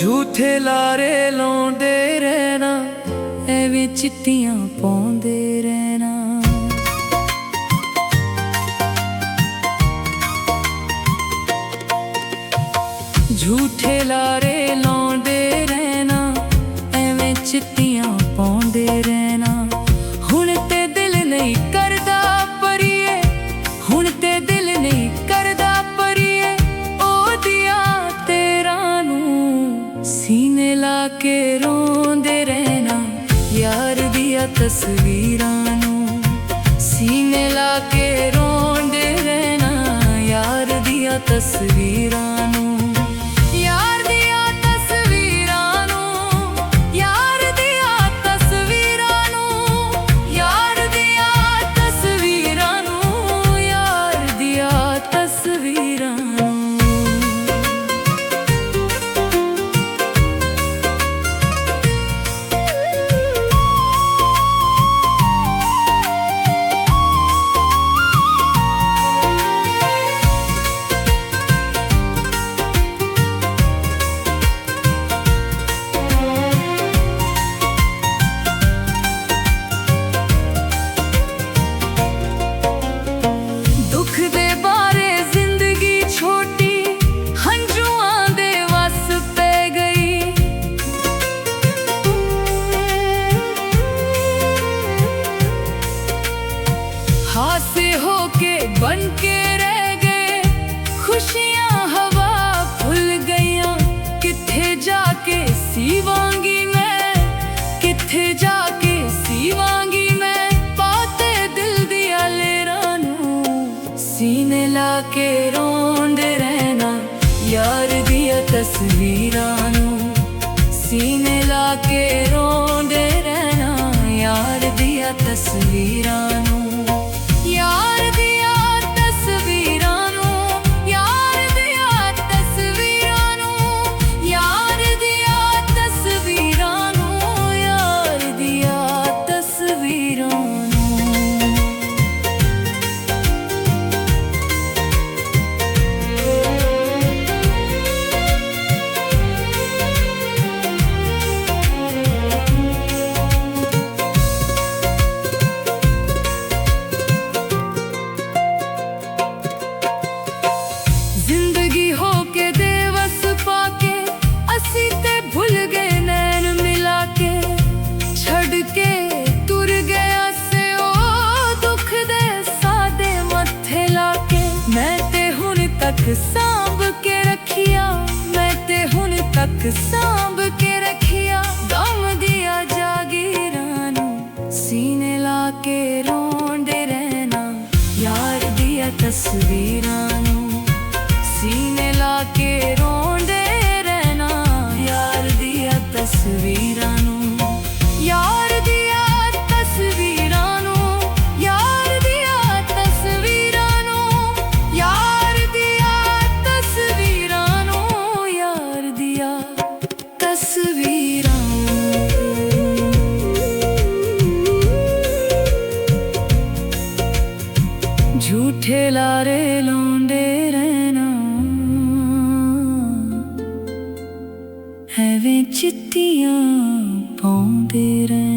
झूठे लारे लाउंदे रहना, एवें चिट्टियां पाउंदे रहना। झूठे लारे लाउंदे रहना, एवें चिट्टियां पाउंदे रहना। हुण ते दिल नहीं करदा परिए, हुण ते दिल नहीं करदा परिए, ओ दिया तेरा नू सीने ला के रोंदे रहना। यार दिया तस्वीरां नू सीने ला के रोंदे रहना। यार दिया तस्वीरां नू, यार दिया तस्वीरां नू, यार दिया तस्वीरां नू, यार दिया तस्वीरां नू, यार दिया तस्वीरां नू। हासे होके बन के रह गए, खुशियां हवा भुल गईयां। किथे जाके सीवांगी मैं, किथे जाके सीवांगी मैं, पाते दिल दिया लेरां नू सीने ला के रोंदे रहना। यार दिया तस्वीरां नू सीने ला के रोंदे रहना। यार दिया तस्वीरां नू, यार दिया तस्वीरां नू, यार दिया तस्वीरां नू, यार दिया तस्वीरां नू, यार दिया तस्वीरां नू। जिंदगी होके देवस पाके, असी ते भुल गए नैन मिला के। छड़ के तुर गया से ओ दुख दे सादे मत्थे लाके। मैं ते हुण तक सांभ के रखिया, मैं ते हुण तक सांभ के रखिया। दम दिया जागीरां नू सीने ला के रोंदे रहना। यार दिया तस्वीरां नू सीने ला के रोंदे रहना। यार दिया तस्वीरां नू, यार दिया तस्वीरां नू, यार दिया तस्वीरां नू, यार दिया तस्वीरां नू, यार दिया तस्वीरां नू। झूठे लारे लाउंदे रहना, एवें चिट्टियां पाउंदे रहना।